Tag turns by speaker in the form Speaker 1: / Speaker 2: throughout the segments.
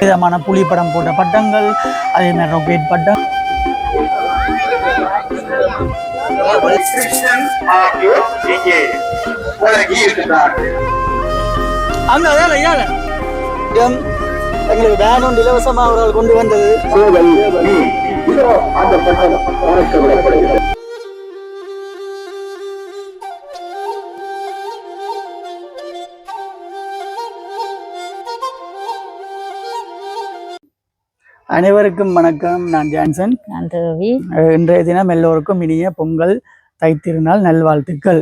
Speaker 1: விதமான புலிப்படம் போட்ட பட்டங்கள், அதே மாதிரி ராக்கெட் பட்டம். அங்க எங்களுக்கு வேன் ஒன்று இலவசமா அவர்கள் கொண்டு வந்தது. அனைவருக்கும் வணக்கம். நான் ஜான்சன்.
Speaker 2: நான் தேவி.
Speaker 1: இன்றைய தினம் எல்லோருக்கும் இனிய பொங்கல் தைத்திருநாள் நல்வாழ்த்துக்கள்.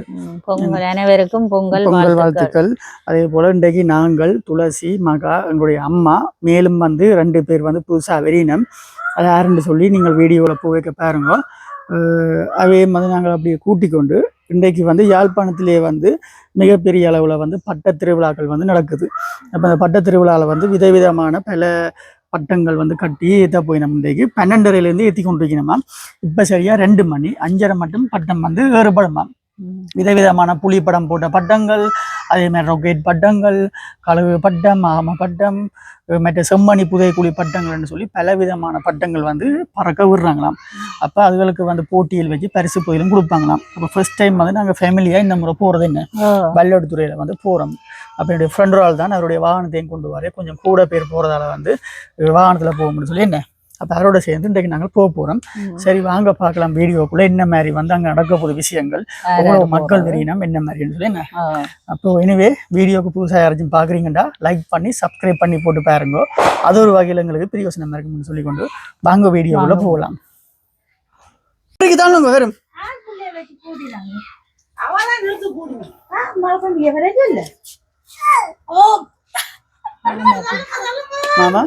Speaker 2: பொங்கல் அனைவருக்கும் பொங்கல் வாழ்த்துக்கள்.
Speaker 1: அதே போல இன்றைக்கு நாங்கள் துளசி மகா எங்களுடைய அம்மா மேலும் வந்து 2 பேர் வந்து புதுசாக வெறினம் அது யாருன்னு சொல்லி நீங்கள் வீடியோவில் போய் வைக்க பாருங்க. அவே வந்து நாங்கள் அப்படியே கூட்டிக் கொண்டு இன்றைக்கு வந்து யாழ்ப்பாணத்திலே வந்து மிகப்பெரிய அளவில் வந்து பட்ட திருவிழாக்கள் வந்து நடக்குது. அப்போ அந்த பட்ட திருவிழாவில் வந்து விதவிதமான பல பட்டங்கள் வந்து கட்டி ஏற்ற போய் நம்ம இன்றைக்கு 12:30 ஏற்றி கொண்டிருக்கணுமா. இப்போ சரியாக 2 மணி 5:30 மட்டும் பட்டம் வந்து வேறுபடுமா. விதவிதமான புலிப்படம் போட்ட பட்டங்கள், அதே மாதிரி ராக்கெட் பட்டங்கள், கழுவு பட்டம், ஆம பட்டம், மற்ற செம்மணி புதைக்குழி பட்டங்கள்னு சொல்லி பல விதமான பட்டங்கள் வந்து பறக்க விடுறாங்களாம். அப்போ அதுகளுக்கு வந்து போட்டியில் வச்சு பரிசு பொருளும் கொடுப்பாங்களாம். அப்போ ஃபர்ஸ்ட் டைம் வந்து நாங்கள் ஃபேமிலியாக இந்த முறை போகிறது என்ன வல்லடுத்துறையில் வந்து போகிறோம். அப்போ என்னுடைய ஃப்ரெண்ட் ஆள் தான் அவருடைய வாகனத்தையும் கொண்டு வர கொஞ்சம் கூட பேர் போகிறதால வந்து வாகனத்தில் போகும்னு சொல்லி என்ன அப்போ அவரோட சேர்ந்து இன்றைக்கு நாங்கள் போக போகிறோம். சரி வாங்க பார்க்கலாம் வீடியோக்குள்ளே என்ன மாதிரி வந்து அங்கே நடக்க போகிற விஷயங்கள், அவ்வளோ மக்கள் வெறியினம் என்ன மாதிரின்னு சொல்லி என்ன. அப்போ எனவே வீடியோக்கு புதுசாக யாராச்சும் பார்க்குறீங்கடா லைக் பண்ணி சப்ஸ்கிரைப் பண்ணி போட்டு பாருங்க. அது ஒரு வகையில் எங்களுக்கு பிரியோசனமாக இருக்கும்னு சொல்லிக்கொண்டு வாங்க வீடியோக்குள்ளே போகலாம். தான் வரும் மாமா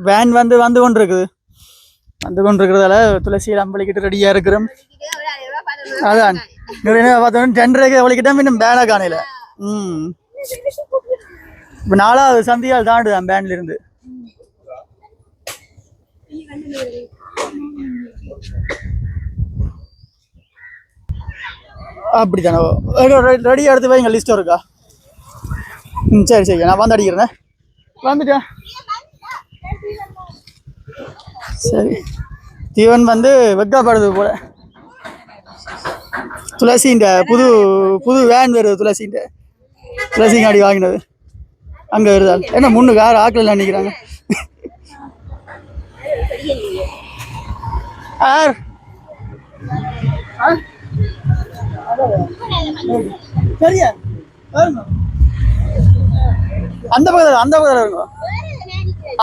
Speaker 1: வேன் வந்து கொண்டிருக்கிறதால துளசியில் அம்பளிக்கிட்டு ரெடியா இருக்கிறோம். அதான் பார்த்தோம் 10:30 அவளிக்கிட்ட இன்னும் பேனா காணையில. இப்போ 4வது சந்தியால் தாண்டுதான் பேன்ல இருந்து. அப்படித்தானே ரெடியாக எடுத்து வைங்க. லிஸ்ட் இருக்கா? சரி சரி நான் வந்து அடிக்கிறேன். வந்துட்டேன். சரி தீவன் வந்து வெக்கப்படுது போல. துளசின்ற புது வேன் வருது. துளசி காடி வாங்கினது அங்கே வருதா என்ன முன்னுக்கு யார் ஆக்கில் நினைக்கிறாங்க. சரியா அந்த பக்கத்தில் இருங்க.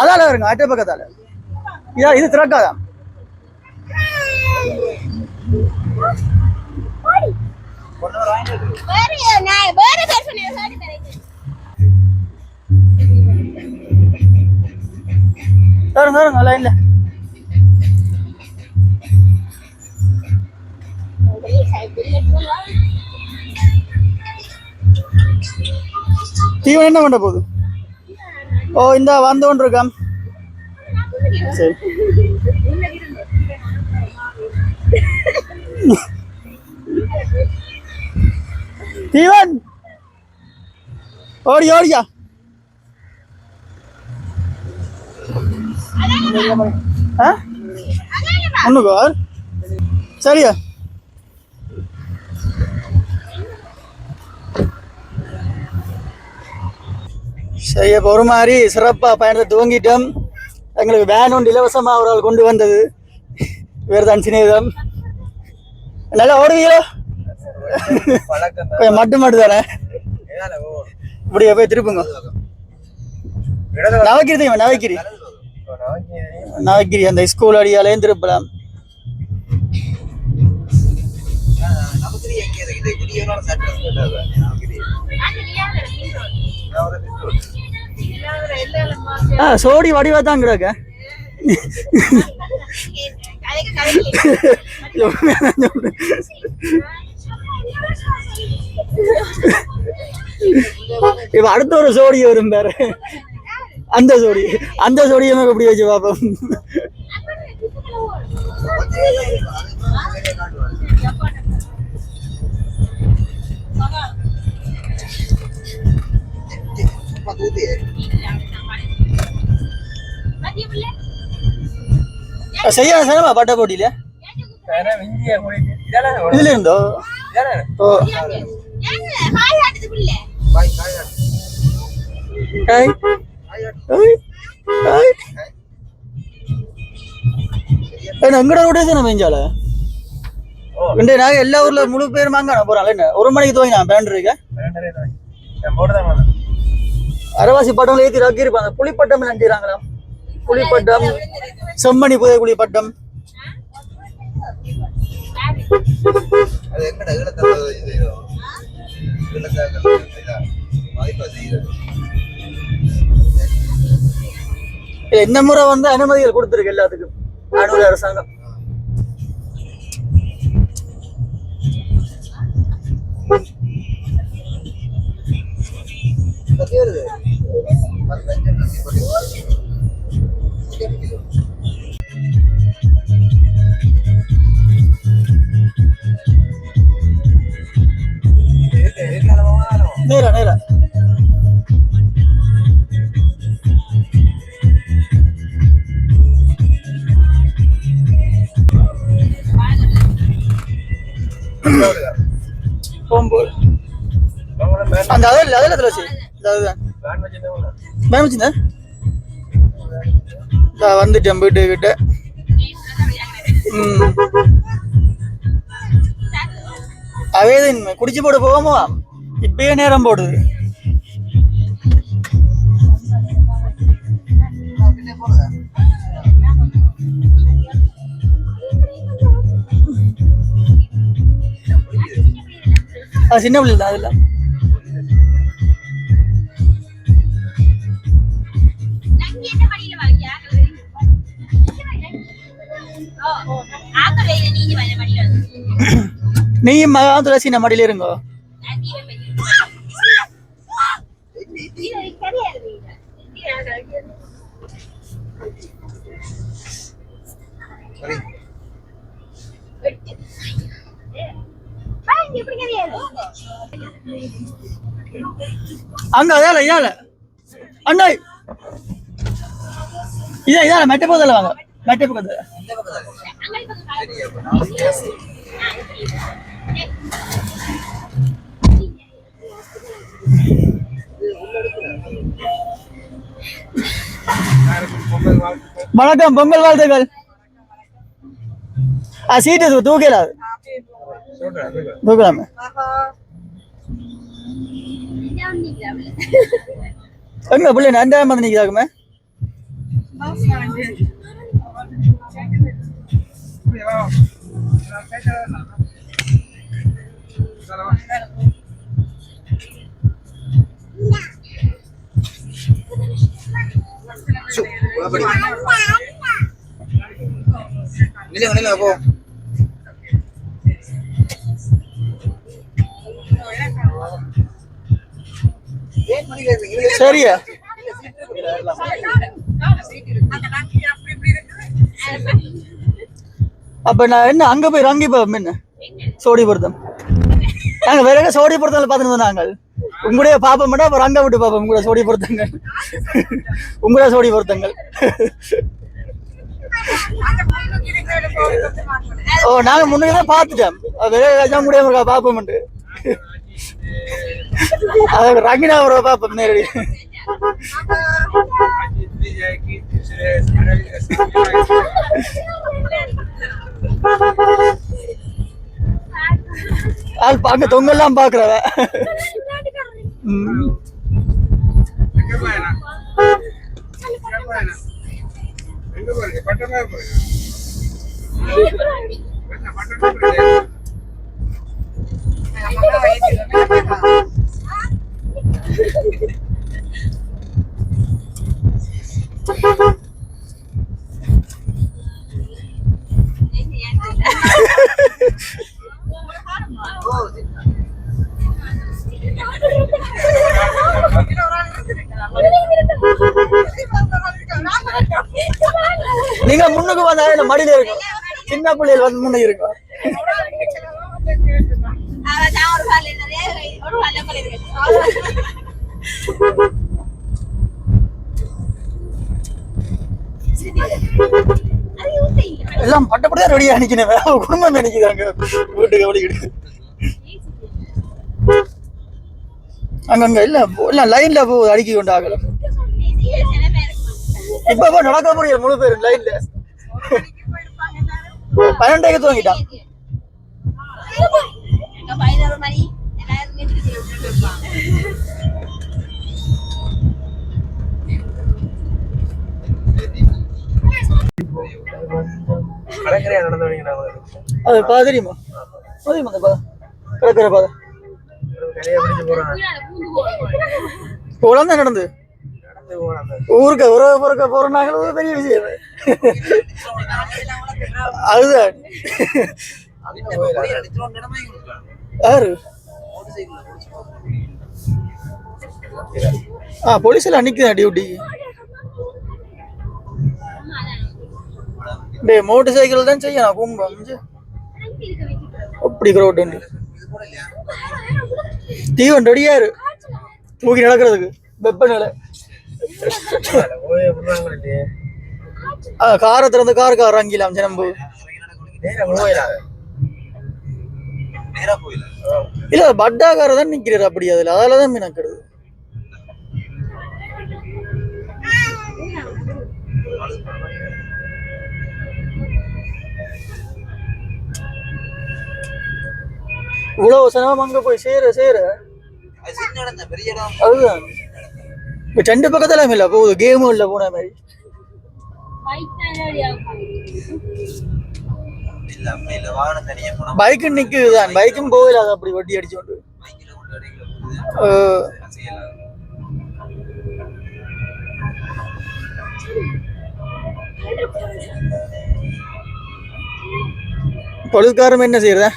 Speaker 1: அதால வருங்க அட்டை பக்கத்தால. இது திறக்காதான். லைன்ல தீவன் என்ன பண்ண போகுது? ஓ இந்த வந்து கொண்டு இருக்காம். சரி தீவன் ஓடியா ஒண்ணுக்கோ சரியா. சரி இப்போ ஒரு மாதிரி சிறப்பாக பயணத்தை துவங்கிட்டோம். எங்களுக்கு வேன் ஒன்று இலவசமாக அவரால் கொண்டு வந்தது. வேறு தான் சிநேகிதம் நல்லா ஓடுவீங்களோ? கொஞ்சம் மட்டு தானே இப்படியே போய் திருப்புங்க. நவக்கிரி அந்த ஸ்கூல் அடியாலேயும் திருப்பலாம். சோடி வடிவா தான் கிடக்க இப்ப அடுத்த ஒரு சோடி வரும் பாரு, அந்த சோடியை எப்படி வச்சு பார்ப்போம். செய்ய சனமா பட்ட போட்டியில இதுல இருந்தோ எங்கட ரொட்டேஷன் பெஞ்சால நாங்க எல்லா ஊர்ல முழு பேரும் வாங்க போறாங்க. என்ன ஒரு மணிக்கு துவங்கி நான் பேண்ட் இருக்க அரவாசி பட்டம்ல ஏத்தி ரக்கி இருப்பாங்க. புலிப்பட்டம் நினைக்கிறாங்களா? புலிப்பட்டம், செம்மணி புதை புலிப்பட்டம். இந்த முறை வந்து அனுமதிகள் கொடுத்திருக்கு எல்லாத்துக்கும் அனுமதி அரசாங்கம். நேரா நேரா போகும்போது அந்த அதில் துளசி மேமிச்சுண்ணா வந்துட்டேன் போயிட்டு கிட்ட. அவேதன் குடிச்சு போட்டு போவோமா? இப்பயே நேரம் போடுது. சின்ன பிள்ளை தான் அதுல நீயும் மகா துளசி நம்ம மடியில இருங்கோ. அங்க அதால இதால அண்ணா இதால மெட்ட போதில் வாங்க. மெட்ட பக்கத்துல வணக்கம், பொங்கல் வாழ்த்துக்கள். சீட்டு தூக்கலாது தூக்கலாமே. எங்க பிள்ளை ரெண்டாயிரம் வந்து நிக்கிறாக்குமே. சரியா அப்ப நான் என்ன அங்க போய் ரங்கி பாப்போம். என்ன சோடி பொருத்தம் நாங்க வேற சோடி பொருத்தம் பார்த்துட்டு நாங்கள் உங்களுடைய பாப்ப மட்டும் அப்புறம் அங்க விட்டு பாப்போம். உங்களோட சோடி பொருத்தங்கள் உங்களோட சோடி பொருத்தங்கள். ஓ நாங்க முன்னுக்குதான் பார்த்துட்டோம். வேற முடியாம பாப்போம் ரங்கினா பாப்போம் நேரடி. ஆள் பாக்க தொங்கெல்லாம் பாக்குறவ. என்ன மடியில இருக்கும் சின்ன பிள்ளைகள் வந்து முன்ன இருக்கும் எல்லாம் பட்டப்படியா ரெடியா நிக்கணும் குடும்பம் நினைக்கிறாங்க வீட்டுக்கு வலிக்கிட்டு அங்கங்க இல்ல எல்லாம் லைன்ல போகுது அடிக்கி கொண்டு ஆகல இப்ப நடக்க முடியும் முழு பேரும் லைன்ல 12 துவங்கிட்டான் அது பாதிரியுமா பாதிரியுமா அந்த கடற்கரை பாதை போலாம் தான் நடந்து ஊருக்கு ஒரு போறாங்க ஒரு பெரிய விஷயம் அதுதான் யாரு போலீஸ் எல்லாம் நிக்குதான் டியூட்டி டே மோட்டர் சைக்கிள் தான் செய்யணும் கும்பம் அப்படி கிரௌட் உண்டு தீவன் ரெடியாரு தூக்கி நடக்கிறதுக்கு வெப்ப நிலை காரை திறந்து காருக்கு இறங்கிலாம் ஜனம்பு இல்ல பட்டாக்கார தான் நிக்கிறாரு அப்படி அதுல அதனாலதான் மீனக்கிறது இவ்வளவு சனம் அங்க போய் சேர அதுதான் இப்ப ரெண்டு பக்கத்துல இல்ல போகுது கேமும் இல்ல போன மாதிரி பைக்கு நிக்குதுதான் பைக்கும் போகல அது அப்படி வட்டி அடிச்சு போலீஸ்காரன் என்ன செய்யறத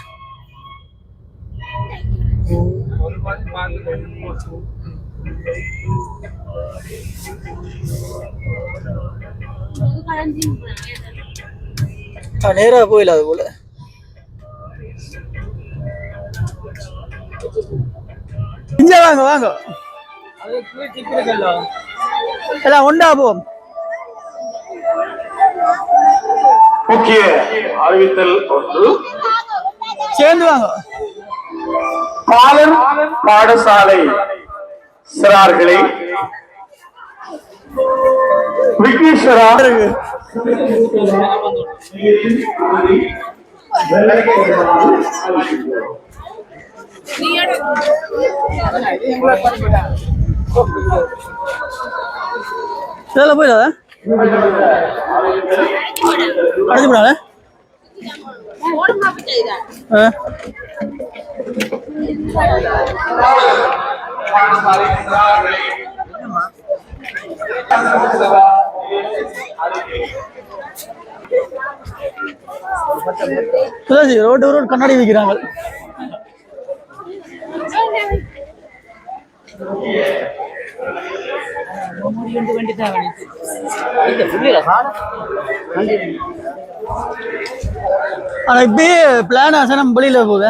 Speaker 1: நேரா போயில அது போல இங்க வாங்க வாங்க எல்லாம் ஒண்டா போவோம்
Speaker 3: முக்கிய அறிவித்தல் ஒன்று
Speaker 1: சேர்ந்து வாங்க
Speaker 3: பாலர் பாடசாலை சிறார்களை விக்னேஸ்வரா
Speaker 1: போயிடாத அடைஞ்சு போடாத ரோடு கண்ணாடி வைக்கிறாங்க ஆனா இப்பயே பிளான் ஆசனம் வெளியில போகுது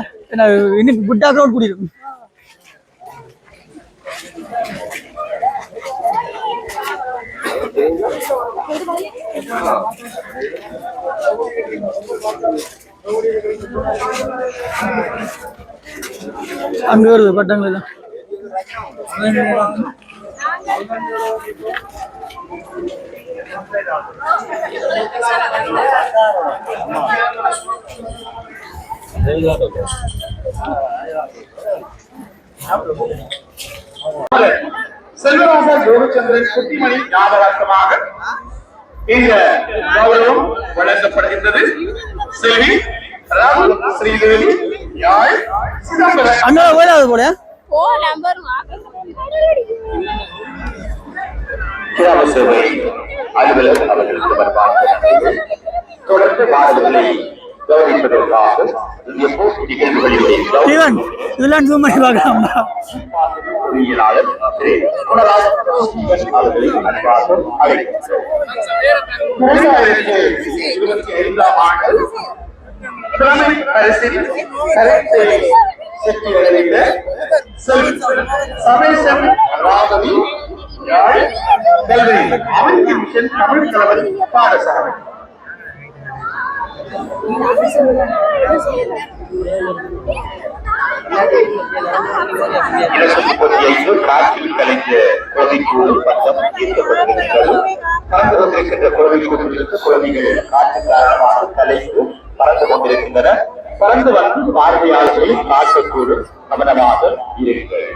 Speaker 1: இன்னைக்கு குட்டா க்ரௌட் கூட்டிருக்கும் அங்க வருது பட்டங்கள் எல்லாம்
Speaker 3: செல்வராசா ஜோதிச்சந்திரன் குட்டிமணி ஞாபகார்த்தமாக இந்த கௌரவம் வழங்கப்படுகின்றது. செல்வி ராகுல் ஸ்ரீதேவி யாழ் சிதம்பரம்
Speaker 1: அங்க போயிடாது போல
Speaker 3: கிராம சேவை அலுவலர் அவர்களுக்கு வருவாங்க. தொடர்ந்து மாணவர்களை கௌரவிப்பதற்காக இந்திய போட்டி நிகழ்வுகளிலே
Speaker 1: இதெல்லாம் zoom பண்ணி பார்க்கலாமா?
Speaker 3: பொறியியலாளர் திரு குணராஜ் அவர்களை அன்பாக அழைக்கிறோம். 2025ஆம் ஆண்டு புலமை பரிசில் கருத்தை செட்டி வெளியிட்ட சமேசன் ராகவி யாழ் கல்வி அமைதி மிஷன் தமிழ் கலவரி பாடசாலை காற்றில் கலைந்த குழந்தைக்கூடு பட்டம் ஈர்க்கப்பட்டிருக்கிறது. பறந்து கொண்டிருக்கின்ற குழந்தைக்கூடுகளுக்கு குழந்தைகள் காற்று காரணமாக கலைந்து பறந்து கொண்டிருக்கின்றன. பறந்து வந்து பார்வையாளர்களை காட்டக்கூடும் கவனமாக இருக்கிறது.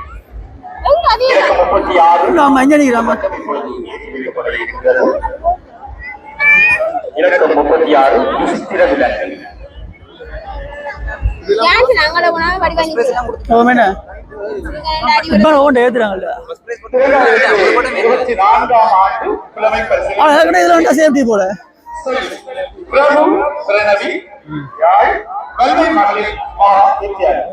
Speaker 3: 36 விசித்திர விலங்குகள்.
Speaker 1: சேஃப்டி போல
Speaker 3: கல்வி மகளிர் மகா வித்தியாலயம்.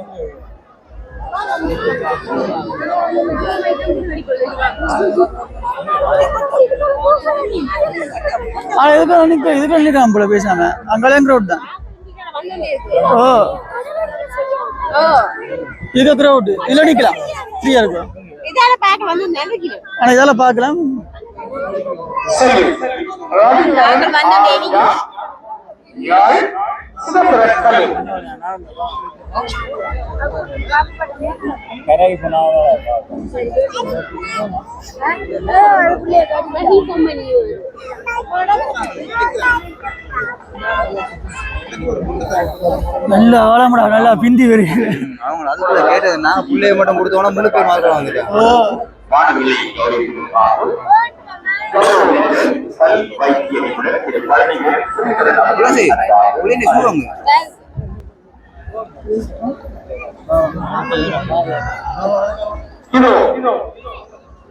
Speaker 1: இதுக்கு போல பேசாம அங்கெல்லாம் ரோட் தான். ஓ இது க்ரௌட் இதுல நிக்கலாம் ஃப்ரீயா இருக்கும். ஆனா இதெல்லாம் பார்க்கலாம். நல்ல ஆழமடா, நல்லா பிந்தி வருது.
Speaker 4: அவங்க அதுக்குள்ள கேட்டது நாங்க பிள்ளைய மட்டும் கொடுத்தோம்னா 3 பேர் மாத்திரம் வந்துட்டேன்.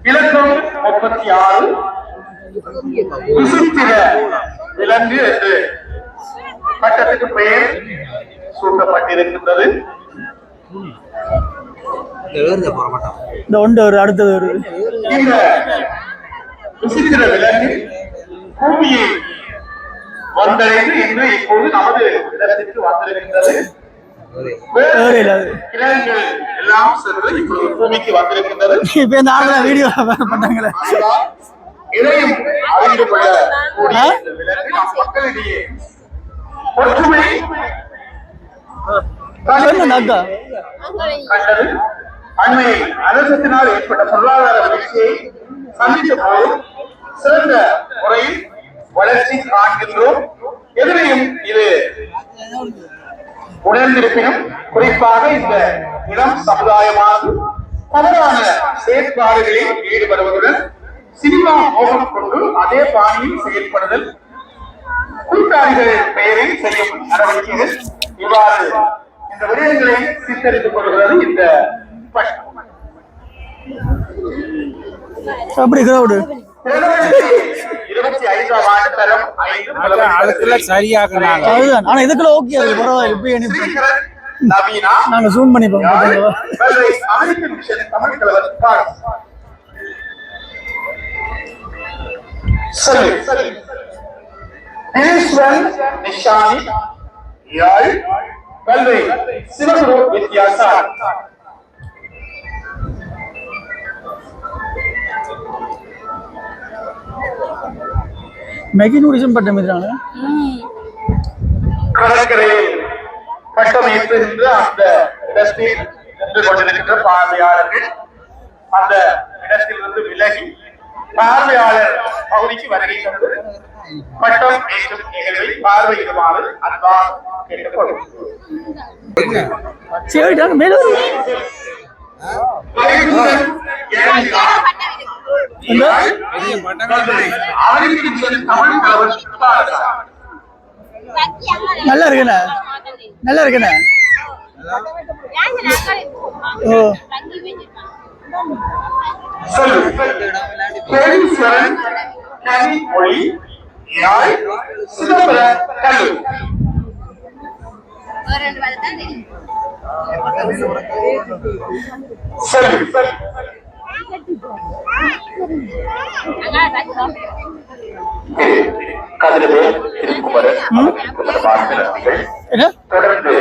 Speaker 3: இலக்கம் 36 விசித்திர விலங்கு என்று பட்டத்துக்கு பெயர் சூட்டப்பட்டிருக்கின்றது.
Speaker 1: இந்த ஒன்று ஒரு அடுத்தது ஒரு
Speaker 3: இந்த விசித்திர விலங்கு பூமியை வந்தடைந்து இன்று இப்போது நமது இடத்திற்கு வந்திருக்கின்றது. கிழங்குகள் எல்லாம் சென்று இப்போது பூமிக்கு வந்திருக்கின்றது.
Speaker 1: இப்ப இந்த ஆளுநர் வீடியோ பண்ணாங்களே,
Speaker 3: இதையும் அறிந்து கொள்ளக்கூடிய விலங்கு நம் மக்களிடையே ஒற்றுமை கண்டது. அண்மையில் அரசத்தினால் ஏற்பட்ட பொருளாதார வீழ்ச்சியை சந்தித்த போது சிறந்த முறையில் வளர்ச்சி காண்கின்றோம். எதிரையும் இது உணர்ந்திருப்பினும் குறிப்பாக இந்த இளம் சமுதாயமாக தவறான செயற்பாடுகளில் ஈடுபடுவதுடன் சினிமா மோகம் கொண்டு அதே பாணியில் செயல்படுதல், கூட்டாளிகள் பெயரில் செய்யும் நடவடிக்கைகள், இவ்வாறு இந்த விடயங்களை சித்தரித்துக் கொள்கிறது இந்த பட்டம்.
Speaker 1: அப்படி கிரௌடு
Speaker 3: 25ஆம் ஆண்டு தரம் 5
Speaker 4: அதுக்குள்ள சரியாக
Speaker 1: அதுதான். ஆனா இதுக்குள்ள ஓகே அது பரவாயில்ல. இப்ப
Speaker 3: நவீனா
Speaker 1: நாங்க ஜூம் பண்ணி பார்ப்போம்.
Speaker 3: அமெரிக்கன் மிஷன் தமிழ் கலவர் சரி தினேஸ்வரன் நிஷானி யாழ் கல்வி சிவகுரு வித்தியாசா.
Speaker 1: மெகினூரிசம் பட்டம் இருக்கிறாங்க.
Speaker 3: கடற்கரையில் கட்டமைத்திருந்த அந்த இடத்தில் நின்று கொண்டிருக்கின்ற பார்வையாளர்கள் அந்த இடத்திலிருந்து விலகி பார்வையாளர் பகுதிக்கு வருகை தந்து பட்டம் ஏற்றும் நிகழ்வை பார்வையிடுமாறு அன்பாக கேட்டுக்கொள்கிறோம்.
Speaker 1: நல்லா இருக்குண்ணே, நல்லா இருக்குண்ணே. ஓ
Speaker 3: மொழி சிதம்பர கல்லூரி செல்வி கதிரவேல் திருக்குமரன்
Speaker 1: என்ன
Speaker 3: தொடர்ந்து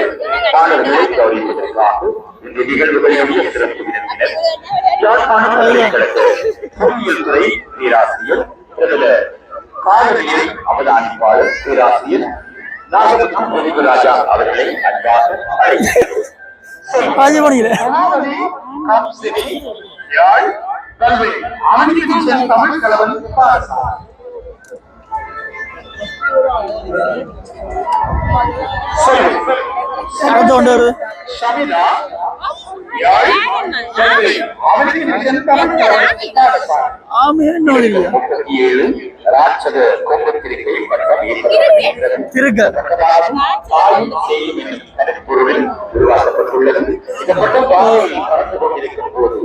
Speaker 3: மாணவர்களை கௌரவிப்பதற்காக இந்த நிகழ்வுகளுடைய சிறப்பு விருந்தினர் யாழ்ப்பாண பல்கலைக்கழக பொறியியல் துறை பேராசிரியர் பிரபல காலவியல் அவதானிப்பாளர் பேராசிரியர் நாகப்பட்டினம் ரவிராஜா அவர்களை அன்பாக அழைக்கிறோம்.
Speaker 1: ராஜமணியில
Speaker 3: காப்சினி, யாழ், கல்வி, ஆங்கிலம், தமிழ் கலவன் பாரசாலை.
Speaker 1: அடுத்து கொண்டு வருது
Speaker 3: ஷமிதா, யாழ், கல்வி, ஆங்கிலம், தமிழ் கலவன் பாரசாலை.
Speaker 1: ஆமே இன்னொரு இல்லையா
Speaker 3: 37 ராட்சத கொம்பத்திரிகை பட்டம் ஏற்படுத்தப்படுகிறது.
Speaker 1: திருக்க
Speaker 3: ஆயும் செய்யும் என்னும் கருப்பொருளில் உருவாக்கப்பட்டுள்ளது. இந்த பட்டம் வானில் பறந்து கொண்டிருக்கும் போது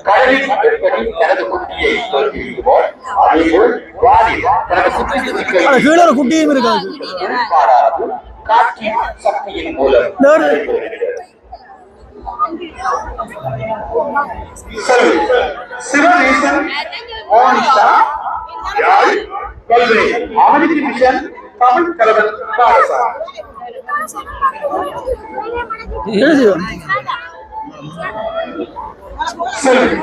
Speaker 3: கடலில் எப்படி தனது குட்டியை தோற்றுவிக்குமோ அதேபோல் வானில் தனது குட்டியை
Speaker 1: அது கீழே ஒரு குட்டியும் இருக்காது
Speaker 3: மாறாது காற்றின் சக்தியின் மூலம் சிவநேசன், மோனிஷா, யாழ், கல்வி, அமெரிக்க மிஷன், தமிழ் கலவன் பாரசாலை. செல்வி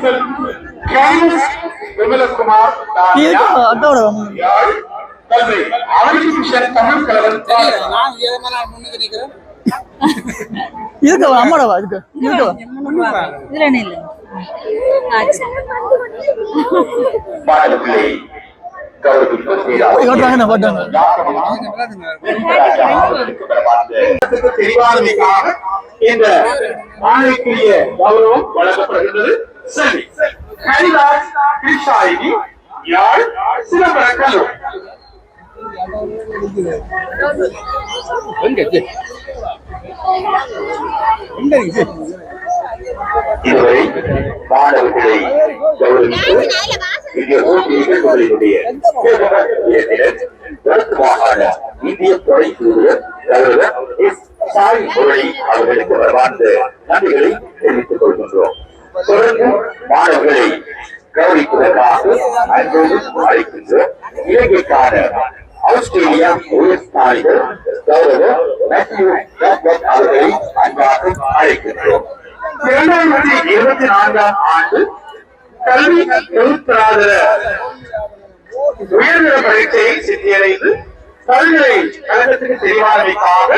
Speaker 3: கைலாஷ் விமலகுமார்,
Speaker 1: அட்டோட
Speaker 3: யாழ், கல்வி, அமெரிக்க மிஷன், தமிழ் கலவன் பாரசாலை.
Speaker 1: இருக்கவா அம்மாடவா இருக்கு இருக்கவா
Speaker 2: இதுல என்ன இல்ல
Speaker 3: மாணவர்களை கௌரவிப்பு
Speaker 1: என்ன போட்டாங்க
Speaker 3: தெரிவானமைக்காக இந்த மாணவிக்குரிய கௌரவம் வழங்கப்படுகின்றது. சரி, கைலாஷ் கிருஷ்ணாயினி, யாழ், சிதம்பர கல்லூரி. இதுவரை மாணவர்களை கௌரவித்து நிகழ்வுகளினுடைய வடக்கு மாகாண இந்திய துறை தூதுவர் தலைவர் எஸ். சாய் முரளி அவர்களுக்கு வரவார்ந்த நன்றிகளை தெரிவித்துக் கொள்கின்றோம். தொடர்ந்து மாணவர்களை கௌரவிப்பதற்காக அன்போடு அழைக்கின்ற இலங்கைக்கான ஆஸ்திரேலியா நாளிதழ் கௌரவ மேத்யூ ஜாக்கப் அவர்களை அன்பாக அழைக்கின்றோம். 2024 ஆண்டு கல்வி தொகுத்தராதர உயர்நிலை பரீட்சையை சித்தியடைந்து பல்கலை கழகத்துக்கு தெரிவானமைக்காக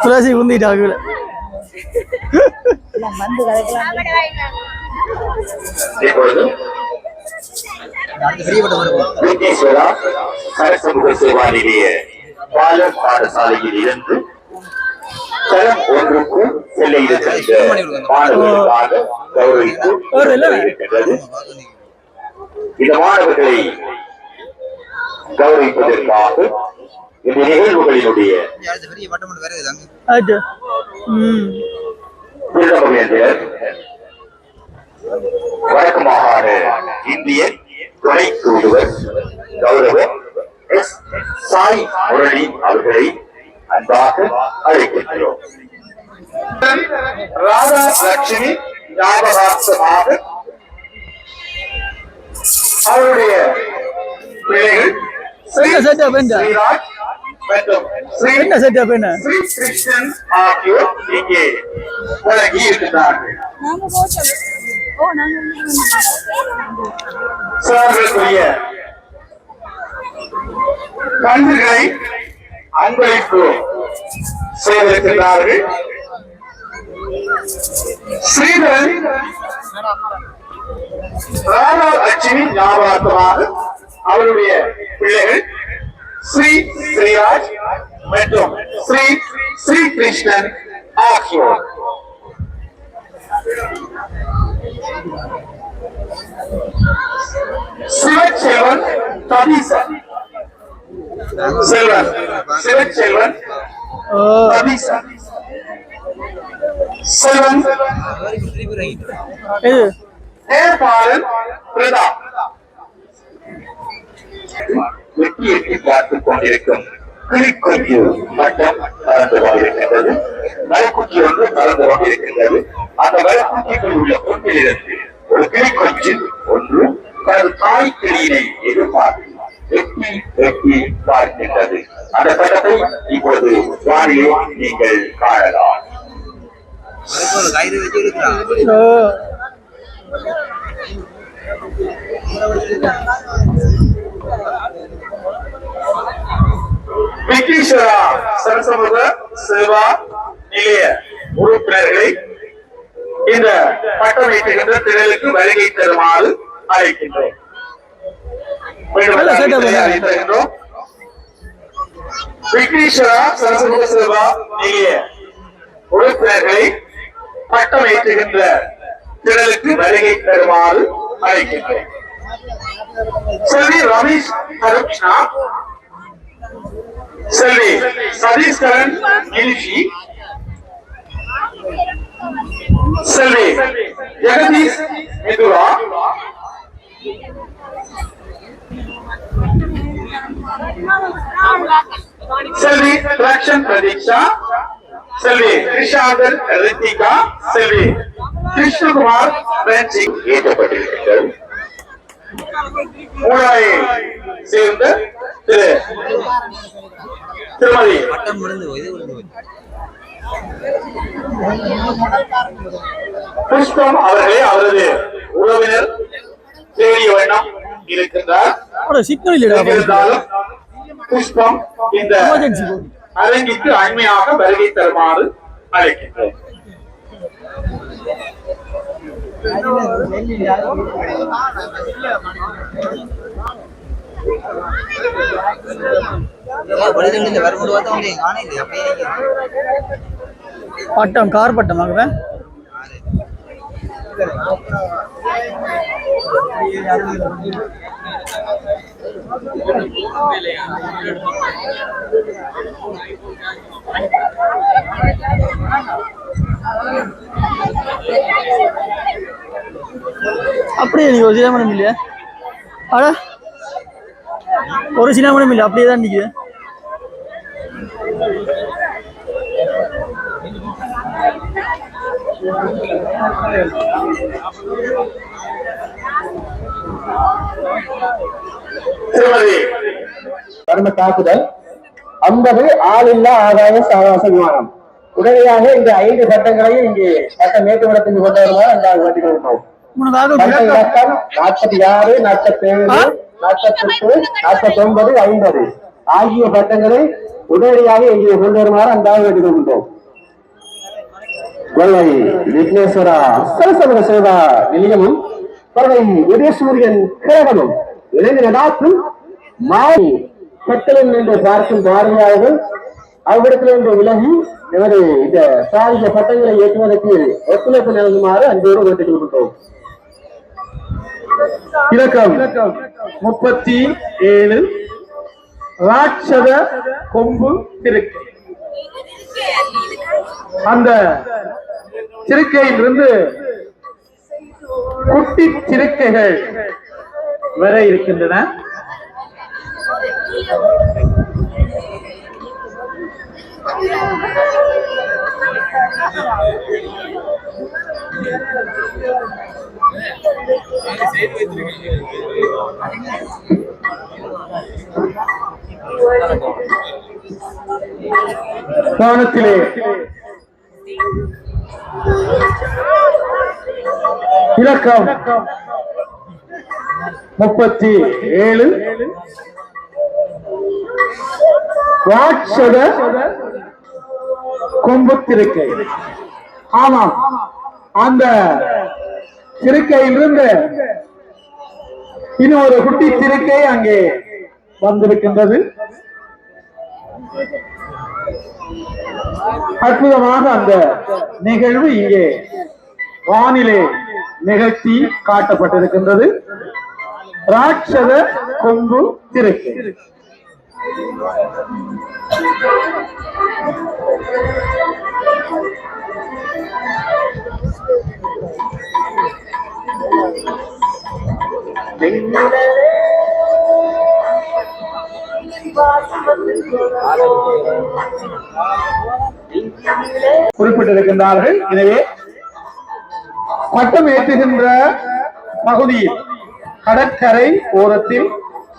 Speaker 1: துளசி உந்திட்டாங்க
Speaker 2: வந்து கதைக்கலாம்
Speaker 3: இப்பொழுது விக்னேஸ்வரா சரசமுக சேவா நிலைய பாலர் பாடசாலையில் இருந்து தரம் ஒன்றுக்கு செல்ல இருக்கின்ற மாணவர்களுக்காக கௌரவித்து இருக்கின்றது. இந்த மாணவர்களை கௌரவிப்பதற்காக இந்த நிகழ்வுகளினுடைய திருடமவேந்தர் வடக்கு மாகாண இந்திய துணை தூதுவர் கௌரவ எஸ். சாய் முரளி அவர்களை அன்பாக அழைக்கின்றோம். ராதா லட்சுமி ஞாபகார்த்தமாக அவருடைய பிள்ளைகள் ஸ்ரீராஜ் மற்றும் ஸ்ரீ கிருஷ்ணன் ஆகியோர் இங்கே வழங்கி இருக்கிறார்கள். சார்களுக்குரிய கன்றுகளை அன்பளிப்பு செய்திருக்கிறார்கள். ஸ்ரீதரன் ராதா லட்சுமி ஞாபகார்த்தமாக அவருடைய பிள்ளைகள் ஸ்ரீராஜ் மற்றும் ஸ்ரீ கிருஷ்ணன் ஆகியோர் சிவச்செல்வன் தபீசன். செல்வன் சிவச்செல்வன் தபீசன். செல்வன்
Speaker 1: இது
Speaker 3: நேபாளன் பிரதாப். எட்டி எட்டி பார்த்துக் கொண்டிருக்கும் கிளிக்குஞ்சு மட்டும் பறந்து கொண்டிருக்கின்றது. மலைக்குச்சி ஒன்று பறந்து கொண்டிருக்கின்றது. அந்த மலைக்குச்சிக்குள் உள்ள பொட்டிலிருந்து ஒரு கிளிக்குஞ்சு ஒன்று தனது தாய் கிளியினை எதிர்பார்த்து எட்டி எட்டி பார்க்கின்றது. அந்த படத்தை இப்பொழுது வானிலே நீங்கள் காணலாம்.
Speaker 4: கயிறு வச்சு இருக்கிறான்.
Speaker 3: விக்னேஸ்வரா சரசமுக சேவா நிலைய உறுப்பினர்களை இந்த பட்டம் வைக்கின்ற திடலுக்கு வருகை தருமாறு அழைக்கின்றோம். அழைக்கின்றோம். விக்னேஸ்வரா சரசமுக சேவா நிலைய உறுப்பினர்களை பட்டம் வைக்கின்ற திடலுக்கு வருகை தருமாறு அழைக்கின்றோம். செல்வி ரமேஷ் கருஷ்ணா, செல்வி சதீஷ்கரன் மிலிஷி, செல்வி ஜெகதீஷ் மிதுரா, செல்வி பிரக்ஷன் பிரதீக்ஷா, செல்வி கிருஷாந்தர் ரித்திகா, செல்வி கிருஷ்ணகுமார் பிரான்சி ஏற்றப்பட்டிருக்கிறது. மூளாயை சேர்ந்த திருமதி
Speaker 4: பட்டம் விழுந்து இது விழுந்து
Speaker 3: புஷ்பம் அவர்களே அவரது உறவினர் தேடிய வண்ணம் இருக்கின்றார்.
Speaker 1: சிக்னல் இல்லடா
Speaker 3: இருந்தாலும் புஷ்பம் இந்த அரங்கிற்கு அண்மையாக வருகை தருமாறு அழைக்கின்றோம்.
Speaker 4: வரும்போது பார்த்தா காணையில அப்படியே
Speaker 1: பட்டம் கார் பட்டமாகுவேன். அப்படியே நீ ஒரு சினிமனும் இல்லையா? அடா ஒரு சினிமனும் இல்லை, அப்படியே தான் நிற்குது.
Speaker 5: கர்ம தாக்குதல் 50 ஆளில்லா ஆதாய சாவாச விமானம். உடனடியாக இந்த 5 சட்டங்களையும் இங்கே சட்ட மேட்டுவிடத்துக்கு கொண்டு வருமாறு அந்த வேண்டிக்கொள்கிறோம். 46, 47, 48, 49, 50 ஆகிய சட்டங்களை உடனடியாக இங்கே கொண்டு வருமாறு அந்த வேண்டிக்கொள்கிறோம். கொள்ளை விக்னேஸ்வரா சரசமுக சேவா நிலையமும் கொள்ளை உதயசூரியன் கிரகமும் இணைந்து நடாற்றும் மாறி சட்டலம் என்று பார்க்கும் பார்வையாளர்கள் அவ்விடத்திலிருந்து விலகி எமது இந்த சாதிய சட்டங்களை ஏற்றுவதற்கு ஒத்துழைப்பு நல்குமாறு அன்போடு வேண்டிக் கொள்கிறோம். இலக்கம் 37 ராட்சத கொம்பு திருக்கை. அந்த திருக்கையிலிருந்து குட்டி திருக்கைகள் வர இருக்கின்றன. வானத்திலே இலக்கம் 37 ராட்சத கொம்பு திருக்கை. ஆமாம், அந்த திருக்கையிலிருந்து இன்னும் ஒரு குட்டி திருக்கை அங்கே வந்திருக்கின்றது. அற்புதமாக அந்த நிகழ்வு இங்கே வானிலே நிகழ்த்தி காட்டப்பட்டிருக்கின்றது. ராட்சத கொம்பு திருக்கு. குறிப்பிட்டிருக்கின்றார்கள். எனவே பட்டம் ஏற்றுகின்ற பகுதியில் கடற்கரை ஓரத்தில்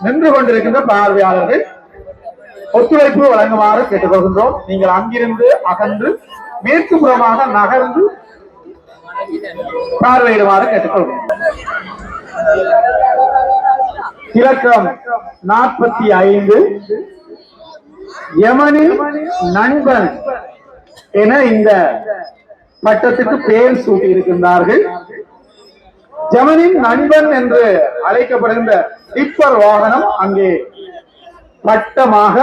Speaker 5: நின்று கொண்டிருக்கின்ற பார்வையாளர்கள் ஒத்துழைப்பு வழங்குமாறு கேட்டுக்கொள்கின்றோம். நீங்கள் அங்கிருந்து அகன்று மேற்கு புறமாக நகர்ந்து பார்வையிடுமாறு கேட்டுக்கொள்கிறோம். இலக்கம் 45 யமனின் நண்பன் என இந்த பட்டத்துக்கு பெயர் சூட்டி இருக்கின்றார்கள். யமனின் நண்பன் என்று அழைக்கப்படுகின்ற டிப்பர் வாகனம் அங்கே பட்டமாக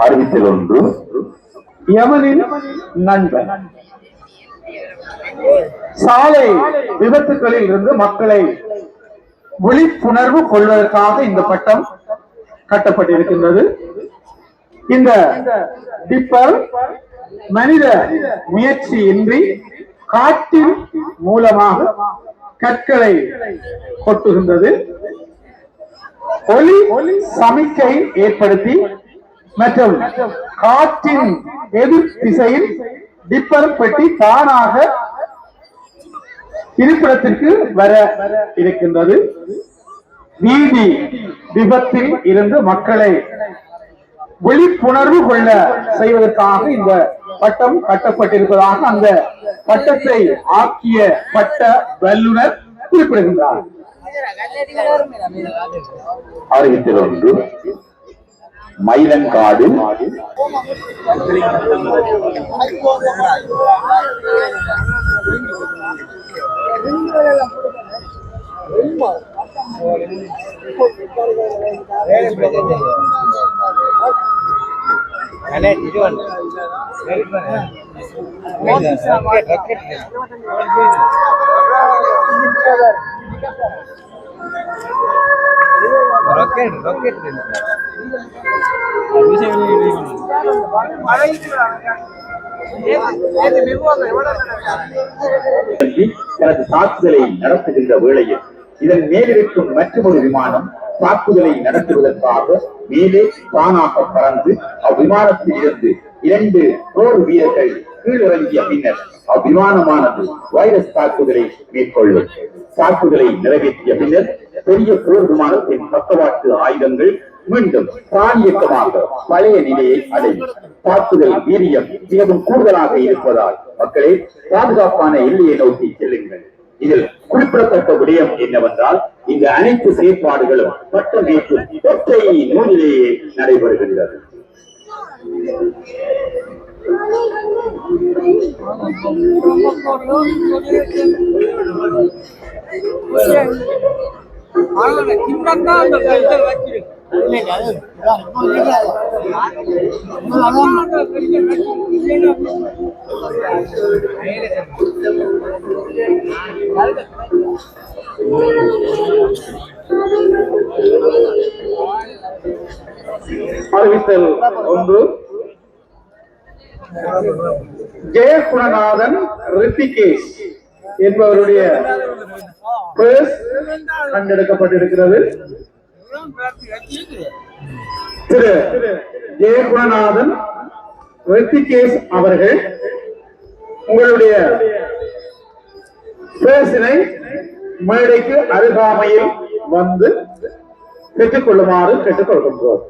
Speaker 3: அறிவித்தல் ஒன்று.
Speaker 5: யமனின் நண்பன். சாலை விபத்துகளில் இருந்து மக்களை விழிப்புணர்வு கொள்வதற்காக இந்த பட்டம் கட்டப்பட்டிருக்கின்றது. இந்த டிப்பர் மனித முயற்சியின்றி காற்றின் மூலமாக கற்களை கொட்டுகின்றது. ஒலி சமிக்கை ஏற்படுத்தி மற்றும் காற்றின் எதிர் திசையில் டிப்பர் பெட்டி தானாக இருப்பிடத்திற்கு வர இருக்கின்றது. வீதி விபத்தில் இருந்து மக்களை விழிப்புணர்வு கொள்ள செய்வதற்காக இந்த பட்டம் கட்டப்பட்டிருப்பதாக அந்த பட்டத்தை ஆக்கிய பட்ட வல்லுநர் குறிப்பிடுகின்றார்.
Speaker 3: அறிவித்தல் ஒன்று. மயிலங்காடு தனது தாக்குதலை நடத்துகின்ற வேளையில் இதன் மேலிருக்கும் மற்றொரு விமானம் தாக்குதலை நடத்துவதற்காக மேலே தானாக பறந்து அவ்விமானத்தில் இருந்து 2 போர் வீரர்கள் கீழிறங்கிய பின்னர் அவ்விமானமானது வைரஸ் தாக்குதலை மேற்கொள்ளும். தாக்குதலை நிறைவேற்றிய பின்னர் பெரிய போர் விமானத்தின் பக்கவாட்டு ஆயுதங்கள் மீண்டும் தானியக்கமாக பழைய நிலையை அடையும். தாக்குதல் வீரியம் மிகவும் கூடுதலாக இருப்பதால் மக்களே பாதுகாப்பான எல்லையை நோக்கி செல்லுங்கள். இதில் குறிப்பிடத்தக்க விடயம் என்னவென்றால் இந்த அனைத்து செயற்பாடுகளும் பட்டம் ஏற்றும் ஒற்றை நூலிலேயே நடைபெறுகின்றது.
Speaker 5: அறிவித்தல் ஒன்று. ஜெயகுணநாதன் ரித்திகேஷ் என்பவருடைய கண்டெடுக்கப்பட்டிருக்கிறது. திரு ஜெயகுணநாதன் ரித்திகேஷ் அவர்கள் உங்களுடைய பேசினை மேடைக்கு அருகாமையில் வந்து பெற்றுக் கொள்ளுமாறு கேட்டுக்கொள்கின்றோம்.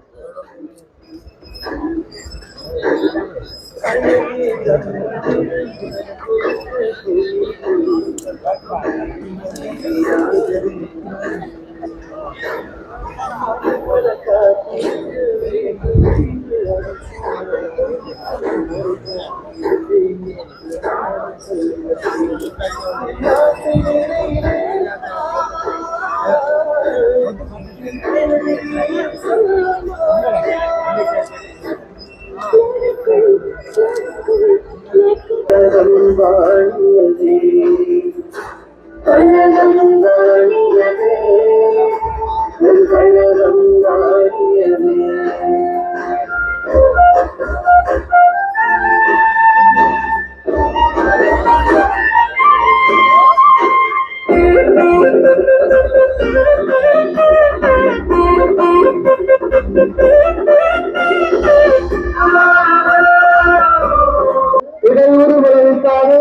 Speaker 5: இடையூறு விளைவிக்காது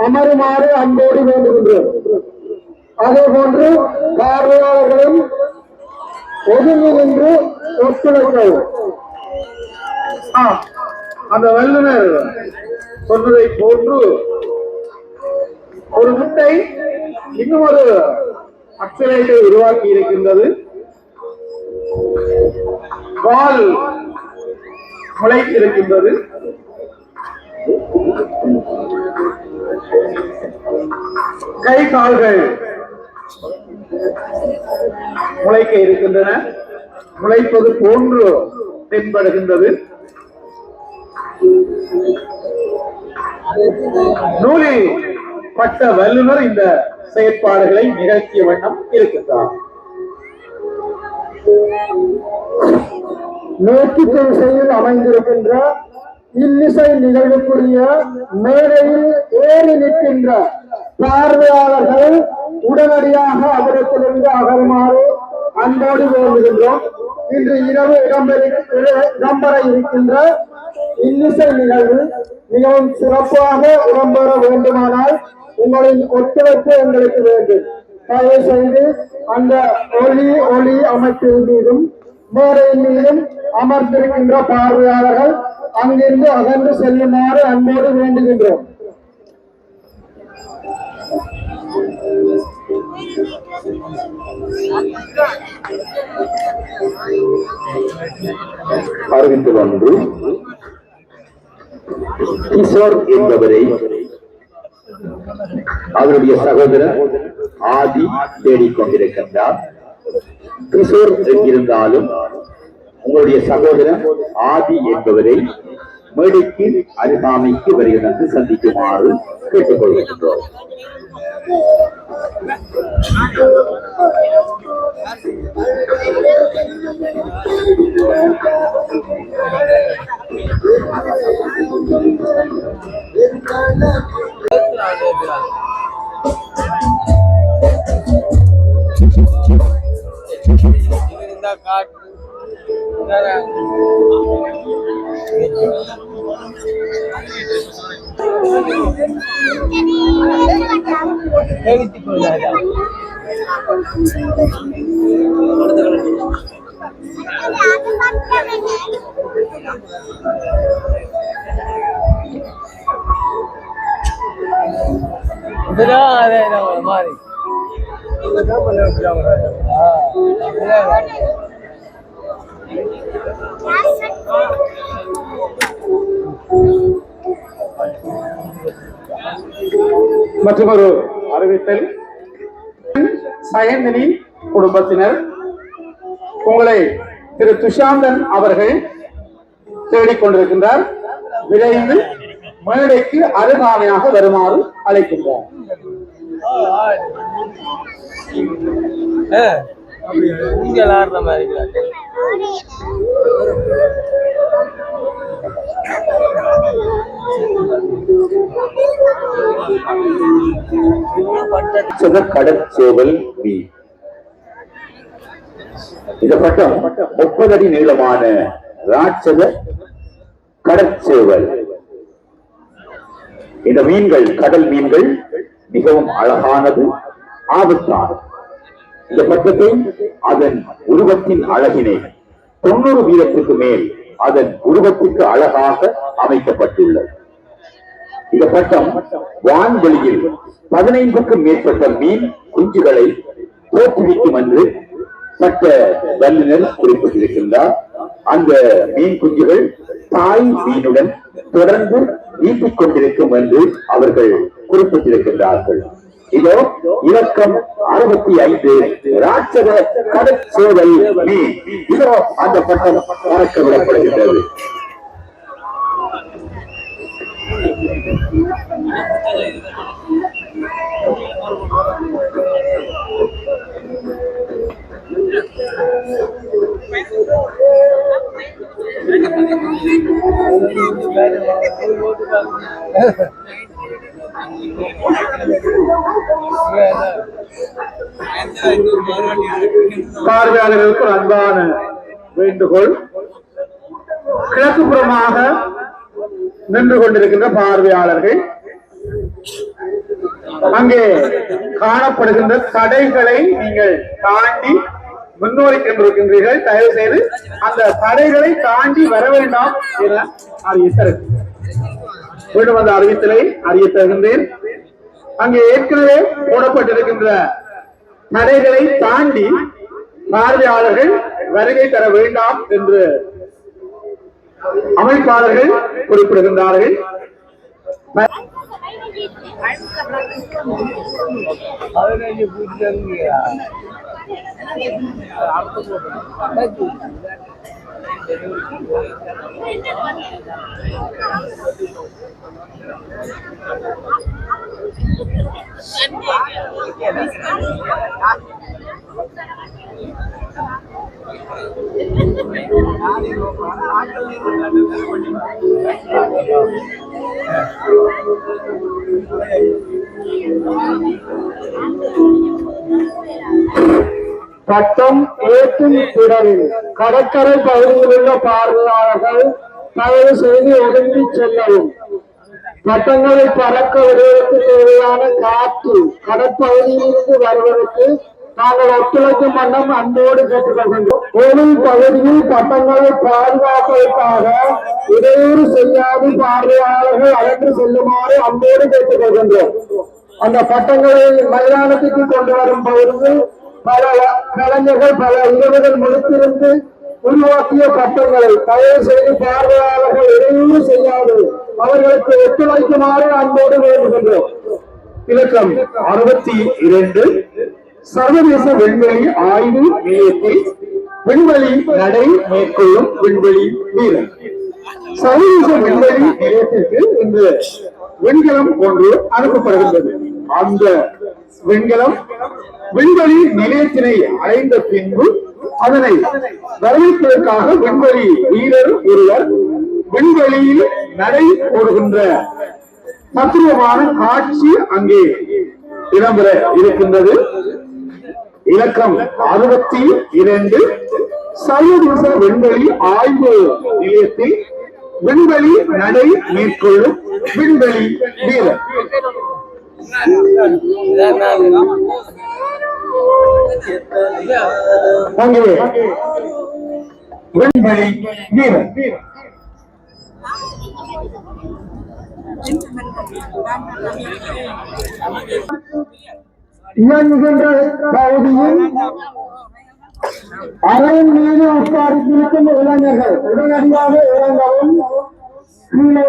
Speaker 5: அமருமாறு அன்போடு வேண்டுகின்றோம். அதே போன்று பார்வையாளர்களும் ஒதுங்கி நின்று ஒத்துழைக்கவும். அந்த வல்லுநர் சொன்னதை போன்று ஒரு முட்டை இன்னும் ஒரு அக்சலேட்டை உருவாக்கி இருக்கின்றது. வால் முளைத்திருக்கின்றது. கை கால்கள் முளைக்க இருக்கின்றன. முளைப்பது போன்று தென்படுகின்றது. நூலில் பட்ட வல்லுநர் இந்த செயற்பாடுகளை நிகழ்த்திய வண்ணம் இருக்கின்றார். மேற்கு திசையில் அமைந்திருக்கின்ற இன்னிசை நிகழ்வுக்குரிய மேடையில் ஏறி நிற்கின்ற பார்வையாளர்கள் உடனடியாக அவரிடத்திலிருந்து அகருமாறு அன்போடு வேண்டுகின்றோம். இன்று இரவு இடம்பெற இருக்கின்ற இன்னிசை நிகழ்வு மிகவும் சிறப்பாக இடம்பெற வேண்டுமானால் உங்களின் ஒத்துழைப்பு எங்களுக்கு வேண்டும். தயவு செய்து அந்த ஒளி அமைப்பின் மீதும் மேடையின் மீதும் அமர்ந்திருக்கின்ற பார்வையாளர்கள் அங்கிருந்து அகன்று செல்லுமாறு அன்போடு வேண்டுகின்றோம்.
Speaker 3: அறிவித்து வந்து கிஷோர் என்பவரை அவருடைய சகோதரர் ஆதி தேடிக்கொண்டிருக்கின்றார். கிஷோர் எங்கிருந்தாலும் உங்களுடைய சகோதரர் ஆதி என்பவரை மேடைக்கு அருகாமைக்கு வருகிறது சந்திக்குமாறு கேட்டுக்கொள்கின்றோம்.
Speaker 5: மற்றொரு அறிவித்தல். சயந்தினி குடும்பத்தினர் உங்களை திரு துஷாந்தன் அவர்கள் தேடிக்கொண்டிருக்கின்றார். விரைந்து மேடைக்கு அருகாமையாக வருமாறு அழைக்கின்றார்.
Speaker 3: கடற்சேவல் மீன். இந்த பட்டம் 30 அடி நீளமான ராட்சத கடற்சேவல். இந்த மீன்கள் கடல் மீன்கள் மிகவும் அழகானது, ஆபத்தானது. இந்த பட்டத்தை அதன் உருவத்தின் அழகினை 90 வீதத்திற்கு மேல் அதன் உருவத்துக்கு அழகாக அமைக்கப்பட்டுள்ளது. இந்த பட்டம் வான்வெளியில் 15க்கும் மேற்பட்ட மீன் குஞ்சுகளை தோற்றுவிக்கும் என்று சட்ட வல்லுநர் குறிப்பிட்டிருக்கின்றார். அந்த மீன் குஞ்சுகள் தாய் மீனுடன் தொடர்ந்து நீட்டிக் கொண்டிருக்கும் என்று அவர்கள் குறிப்பிட்டிருக்கின்றார்கள். இதோ இலக்கம் 65 ராட்சத கடற்சேவல் மீன். இதோ அந்த பட்டம் பறக்க விடப்படுகின்றது.
Speaker 5: பார்வையாளர்களுக்கு அன்பான வேண்டுகோள். கிழக்கு புறமாக நின்று கொண்டிருக்கின்ற பார்வையாளர்கள் அங்கே காணப்படுகின்ற தடைகளை நீங்கள் தாண்டி முன்னோக்கி கொண்டிருக்கின்றீர்கள். தயவு செய்து அந்த தடைகளை தாண்டி வர வேண்டாம் என அறிவித்தேன். மீண்டும் அந்த அறிவித்தலை அறிய தருகின்றேன். அங்கே ஏற்கனவே போடப்பட்டிருக்கின்ற தடைகளை தாண்டி பார்வையாளர்கள் வருகை தர வேண்டாம் என்று அமைப்பாளர்கள் குறிப்பிடுகின்றார்கள். பட்டம் ஏற்றும் திடலில் கடற்கரை பகுதியில் உள்ள பார்வையாளர்கள் தயவு செய்து ஒதுங்கி செல்லவும். பட்டங்களை பறக்க விடுவதற்கு தேவையான காற்று கடற்பகுதியிலிருந்து வருவதற்கு நாங்கள் ஒத்துழைக்கும் வண்ணம் அன்போடு கேட்டுக்கொள்கின்றோம். கோவில் பகுதியில் பட்டங்களை பாதுகாப்பதற்காக இடையூறு செய்யாது பார்வையாளர்கள் அகன்று செல்லுமாறு அன்போடு கேட்டுக்கொள்கின்றோம். அந்த பட்டங்களை மைதானத்துக்கு கொண்டு வரும் பொழுது பல கலைஞர்கள் பல இரவுகள் முழுத்திருந்து உருவாக்கிய பட்டங்களை தயவு செய்து பார்வையாளர்கள் இடையூறு செய்யாது அவர்களுக்கு ஒத்துழைக்குமாறு அன்போடு வேண்டுகின்றோம். இலக்கம் 62 சர்வதேச விண்வெளி ஆய்வு நிலையத்தில் விண்வெளி நடை மேற்கொள்ளும் விண்வெளி வீரர். சர்வதேச விண்வெளி நிலையத்திற்கு இன்று விண்கலம் ஒன்று அனுப்பப்படுகின்றது. அந்த விண்கலம் விண்வெளி நிலையத்தினை அடைந்த பின்பு அதனை வரவேற்பதற்காக விண்வெளி வீரர் ஒருவர் விண்வெளியில் நடை போடுகின்ற தத்துவமான காட்சி அங்கே இடம்பெற இருக்கின்றது. இலக்கம் 62 சர்வதேச விண்வெளி ஆய்வு நிலையத்தில் விண்வெளி நடை மேற்கொள்ளும் விண்வெளி வீரர். அங்கே விண்வெளி வீரர் இயங்குகின்ற பகுதியில் அறையின் மீது உட்கார்ந்திருக்கும் இளைஞர்கள் உடனடியாக இறங்கவும். கீழே